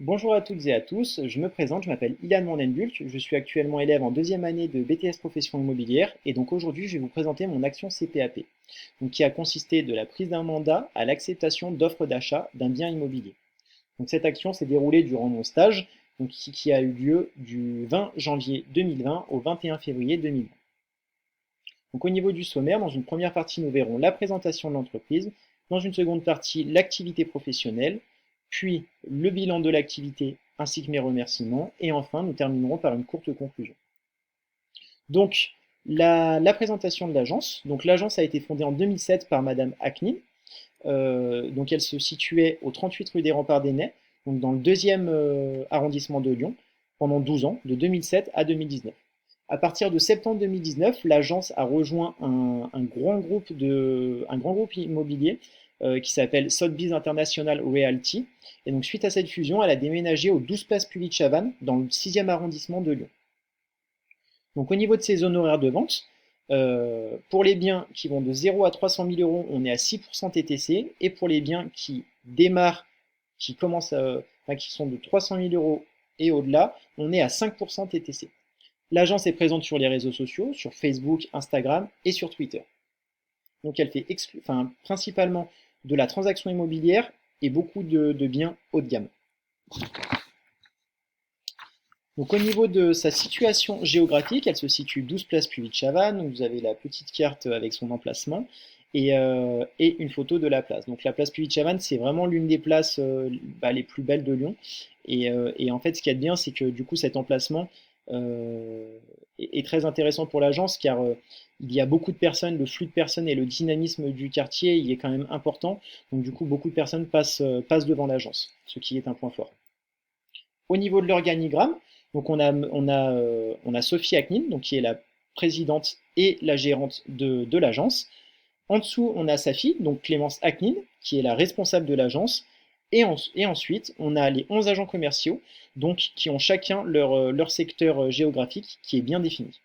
Bonjour à toutes et à tous, je me présente, je m'appelle Ilan Mandenbulk, je suis actuellement élève en deuxième année de BTS Profession Immobilière et donc aujourd'hui je vais vous présenter mon action CPAP, donc qui a consisté de la prise d'un mandat à l'acceptation d'offres d'achat d'un bien immobilier. Donc cette action s'est déroulée durant mon stage, donc qui a eu lieu du 20 janvier 2020 au 21 février 2020. Donc au niveau du sommaire, dans une première partie, nous verrons la présentation de l'entreprise, dans une seconde partie, l'activité professionnelle, puis le bilan de l'activité ainsi que mes remerciements, et enfin, nous terminerons par une courte conclusion. Donc, la présentation de l'agence. Donc, l'agence a été fondée en 2007 par Madame Aknin. Donc, elle se situait au 38 rue des Remparts des Nez, donc dans le deuxième arrondissement de Lyon, pendant 12 ans, de 2007 à 2019. À partir de septembre 2019, l'agence a rejoint un grand groupe immobilier qui s'appelle Sotheby's International Realty. Et donc, suite à cette fusion, elle a déménagé au 12 place Puvis-Chavannes, dans le 6e arrondissement de Lyon. Donc, au niveau de ses honoraires de vente, pour les biens qui vont de 0 à 300 000 euros, on est à 6% TTC. Et pour les biens qui démarrent, qui sont de 300 000 euros et au-delà, on est à 5% TTC. L'agence est présente sur les réseaux sociaux, sur Facebook, Instagram et sur Twitter. Donc elle fait principalement de la transaction immobilière et beaucoup de biens haut de gamme. Donc au niveau de sa situation géographique, elle se situe 12 place Puvis-Chavannes. Donc vous avez la petite carte avec son emplacement et une photo de la place. Donc la place Puvis-Chavannes, c'est vraiment l'une des places les plus belles de Lyon. Et en fait, ce qu'il y a de bien, c'est que du coup, cet emplacement est très intéressant pour l'agence car il y a beaucoup de personnes, le flux de personnes et le dynamisme du quartier, il est quand même important. Donc du coup, beaucoup de personnes passent devant l'agence, ce qui est un point fort. Au niveau de l'organigramme, donc on a Sophie Aknin, donc qui est la présidente et la gérante de l'agence. En dessous, on a sa fille, donc Clémence Aknin, qui est la responsable de l'agence. Et ensuite, on a les 11 agents commerciaux, donc qui ont chacun leur secteur géographique qui est bien défini.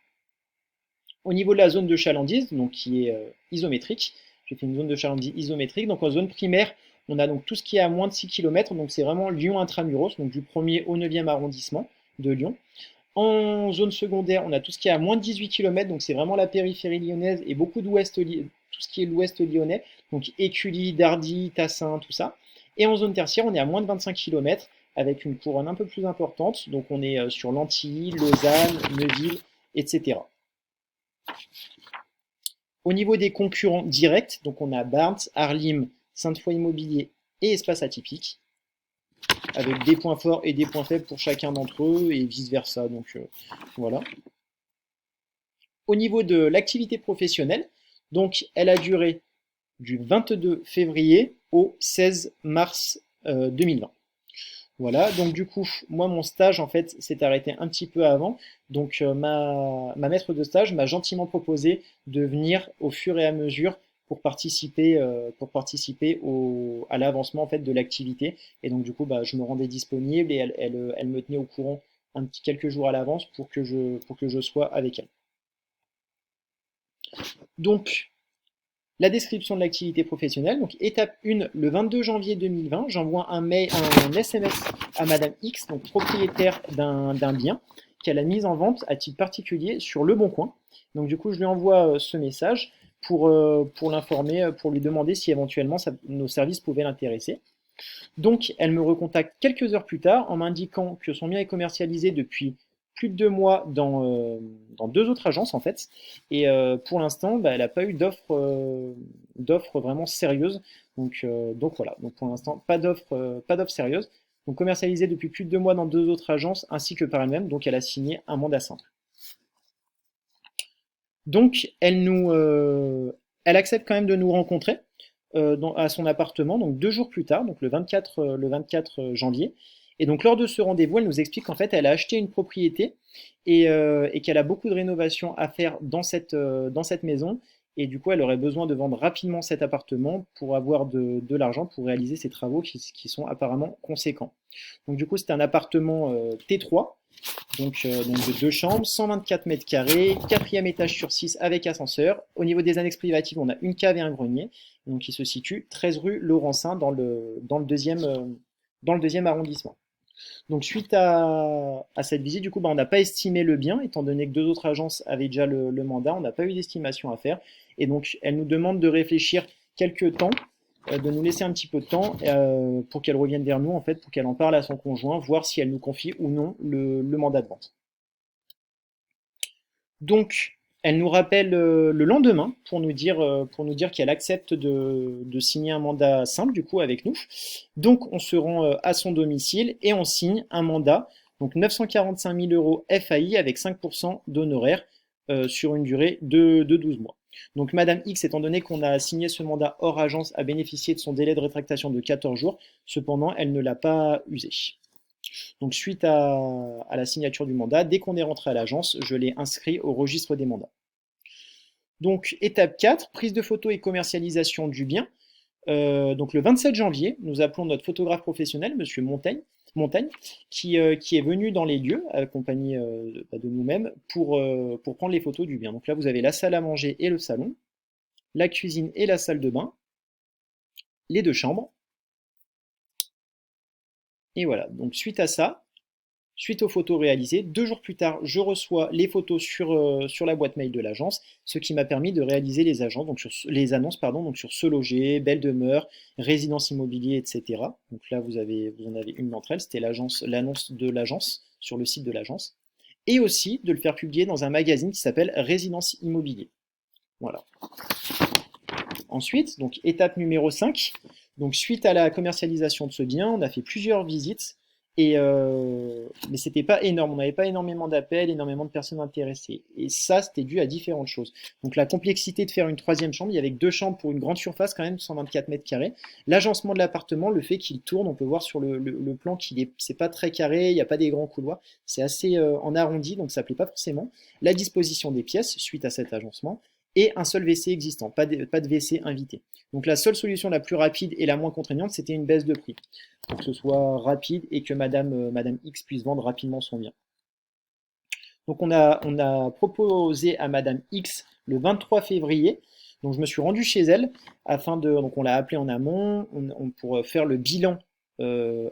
Au niveau de la zone de chalandise, donc qui est isométrique, j'ai fait une zone de chalandise isométrique. Donc en zone primaire, on a donc tout ce qui est à moins de 6 km, donc c'est vraiment Lyon intramuros, donc du 1er au 9e arrondissement de Lyon. En zone secondaire, on a tout ce qui est à moins de 18 km, donc c'est vraiment la périphérie lyonnaise et beaucoup tout ce qui est l'ouest lyonnais, donc Écully, Dardy, Tassin, tout ça. Et en zone tertiaire, on est à moins de 25 km avec une couronne un peu plus importante, donc on est sur Lantilly, Lausanne, Neuville, etc. Au niveau des concurrents directs, donc on a Barnes, Arlim, Sainte-Foy Immobilier et Espace Atypique, avec des points forts et des points faibles pour chacun d'entre eux et vice-versa. Donc voilà. Au niveau de l'activité professionnelle, donc elle a duré du 22 février au 16 mars 2020. Voilà, donc du coup, moi mon stage en fait s'est arrêté un petit peu avant, donc ma maître de stage m'a gentiment proposé de venir au fur et à mesure pour participer à l'avancement en fait de l'activité. Et donc du coup, bah, je me rendais disponible et elle me tenait au courant quelques jours à l'avance pour que je sois avec elle. Donc la description de l'activité professionnelle. Donc, étape 1, le 22 janvier 2020, j'envoie un SMS à Madame X, donc propriétaire d'un bien, qu'elle a mis en vente à titre particulier sur Le Bon Coin. Donc, du coup, je lui envoie ce message pour l'informer, pour lui demander si éventuellement nos services pouvaient l'intéresser. Donc, elle me recontacte quelques heures plus tard en m'indiquant que son bien est commercialisé depuis plus de 2 mois dans deux autres agences en fait. Et pour l'instant, bah, elle n'a pas eu d'offre vraiment sérieuse. Donc voilà. Donc pour l'instant, pas d'offre sérieuse. Donc commercialisé depuis plus de 2 mois dans deux autres agences ainsi que par elle-même. Donc elle a signé un mandat simple. Donc elle accepte quand même de nous rencontrer à son appartement, donc 2 jours plus tard, donc le 24 janvier. Et donc lors de ce rendez-vous, elle nous explique qu'en fait, elle a acheté une propriété et qu'elle a beaucoup de rénovations à faire dans cette maison. Et du coup, elle aurait besoin de vendre rapidement cet appartement pour avoir de l'argent pour réaliser ces travaux qui sont apparemment conséquents. Donc du coup, c'est un appartement T3, donc de 2 chambres, 124 mètres carrés, quatrième étage sur 6 avec ascenseur. Au niveau des annexes privatives, on a une cave et un grenier, donc qui se situe 13 rue Laurencin dans le deuxième arrondissement. Donc suite à cette visite, du coup, bah, on n'a pas estimé le bien, étant donné que deux autres agences avaient déjà le mandat, on n'a pas eu d'estimation à faire. Et donc elle nous demande de réfléchir quelques temps, de nous laisser un petit peu de temps pour qu'elle revienne vers nous, en fait, pour qu'elle en parle à son conjoint, voir si elle nous confie ou non le mandat de vente. Donc, elle nous rappelle le lendemain pour nous dire qu'elle accepte de signer un mandat simple, du coup, avec nous. Donc, on se rend à son domicile et on signe un mandat, donc 945 000 euros FAI avec 5% d'honoraires sur une durée de 12 mois. Donc, Madame X, étant donné qu'on a signé ce mandat hors agence, a bénéficié de son délai de rétractation de 14 jours. Cependant, elle ne l'a pas usé. Donc suite à la signature du mandat, dès qu'on est rentré à l'agence, je l'ai inscrit au registre des mandats. Donc étape 4, prise de photo et commercialisation du bien. Donc le 27 janvier, nous appelons notre photographe professionnel, Monsieur Montagne, qui est venu dans les lieux, accompagné de nous-mêmes, pour prendre les photos du bien. Donc là, vous avez la salle à manger et le salon, la cuisine et la salle de bain, les deux chambres. Et voilà, donc suite à ça, suite aux photos réalisées, 2 jours plus tard, je reçois les photos sur la boîte mail de l'agence, ce qui m'a permis de réaliser les annonces pardon, donc sur Se Loger, Belle Demeure, Résidence Immobilier, etc. Donc là, vous en avez une d'entre elles, c'était l'annonce de l'agence sur le site de l'agence. Et aussi de le faire publier dans un magazine qui s'appelle Résidence Immobilier. Voilà. Ensuite, donc étape numéro 5, donc suite à la commercialisation de ce bien, on a fait plusieurs visites, mais c'était pas énorme, on n'avait pas énormément d'appels, énormément de personnes intéressées. Et ça, c'était dû à différentes choses. Donc la complexité de faire une troisième chambre, il y avait que 2 chambres pour une grande surface, quand même 124 mètres carrés. L'agencement de l'appartement, le fait qu'il tourne, on peut voir sur le plan c'est pas très carré, il n'y a pas des grands couloirs, c'est assez en arrondi, donc ça plaît pas forcément. La disposition des pièces suite à cet agencement et un seul WC existant, pas de WC invité. Donc la seule solution la plus rapide et la moins contraignante, c'était une baisse de prix, pour que ce soit rapide et que Madame X puisse vendre rapidement son bien. Donc on a proposé à Madame X le 23 février, donc je me suis rendu chez elle, donc on l'a appelé en amont pour faire le bilan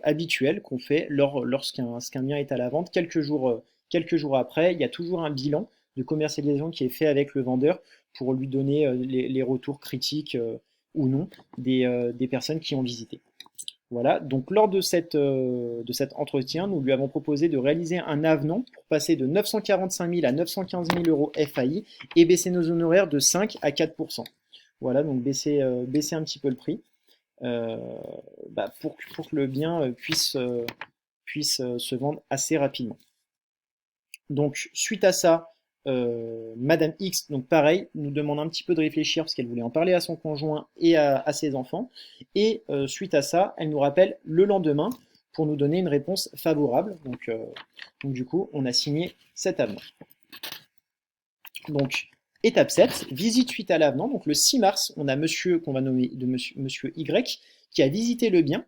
habituel qu'on fait lorsqu'un bien est à la vente. Quelques jours après, il y a toujours un bilan de commercialisation qui est fait avec le vendeur pour lui donner les retours critiques ou non des personnes qui ont visité. Voilà, donc lors de cet entretien, nous lui avons proposé de réaliser un avenant pour passer de 945 000 à 915 000 euros FAI et baisser nos honoraires de 5 à 4%. Voilà, donc baisser un petit peu le prix euh, pour que le bien puisse se vendre assez rapidement. Donc, suite à ça, Madame X, donc pareil, nous demande un petit peu de réfléchir parce qu'elle voulait en parler à son conjoint et à ses enfants. Et suite à ça, elle nous rappelle le lendemain pour nous donner une réponse favorable. Donc du coup, on a signé cet avenant. Donc, étape 7, visite suite à l'avenant. Donc le 6 mars, on a monsieur qu'on va nommer de monsieur Y qui a visité le bien.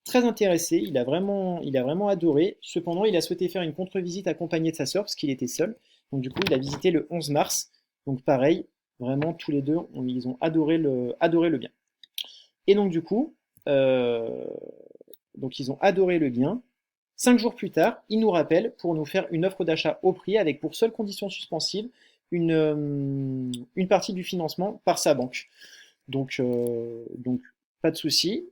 Très intéressé, il a vraiment adoré. Cependant, il a souhaité faire une contre-visite accompagné de sa sœur parce qu'il était seul. Donc du coup, il a visité le 11 mars. Donc pareil, vraiment tous les deux, ils ont adoré le bien. Et donc du coup, donc ils ont adoré le bien. 5 jours plus tard, ils nous rappellent pour nous faire une offre d'achat au prix avec pour seule condition suspensive une partie du financement par sa banque. Donc pas de souci,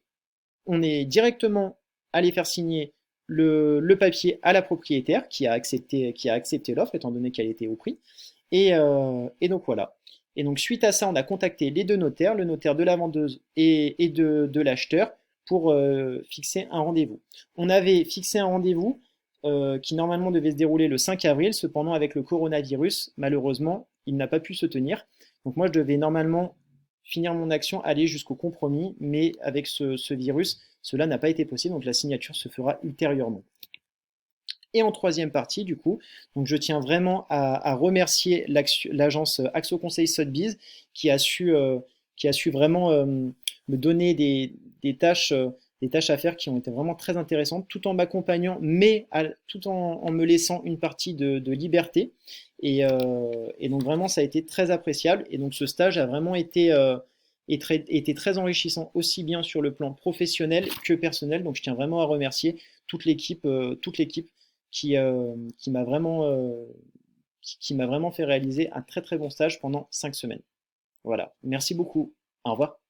on est directement allé faire signer le papier à la propriétaire qui a accepté l'offre étant donné qu'elle était au prix. Et donc voilà. Et donc suite à ça, on a contacté les deux notaires, le notaire de la vendeuse et de l'acheteur pour fixer un rendez-vous. On avait fixé un rendez-vous qui normalement devait se dérouler le 5 avril, cependant avec le coronavirus, malheureusement, il n'a pas pu se tenir. Donc moi, je devais normalement finir mon action, aller jusqu'au compromis, mais avec ce virus, cela n'a pas été possible, donc la signature se fera ultérieurement. Et en troisième partie, du coup, donc je tiens vraiment à remercier l'agence Axo Conseil Sotheby's qui a su vraiment me donner des tâches à faire qui ont été vraiment très intéressantes, tout en m'accompagnant, mais tout en me laissant une partie de liberté. Et donc vraiment, ça a été très appréciable. Et donc ce stage a vraiment été était très enrichissant aussi bien sur le plan professionnel que personnel. Donc je tiens vraiment à remercier toute l'équipe qui m'a vraiment fait réaliser un très très bon stage pendant 5 semaines. Voilà, merci beaucoup. Au revoir.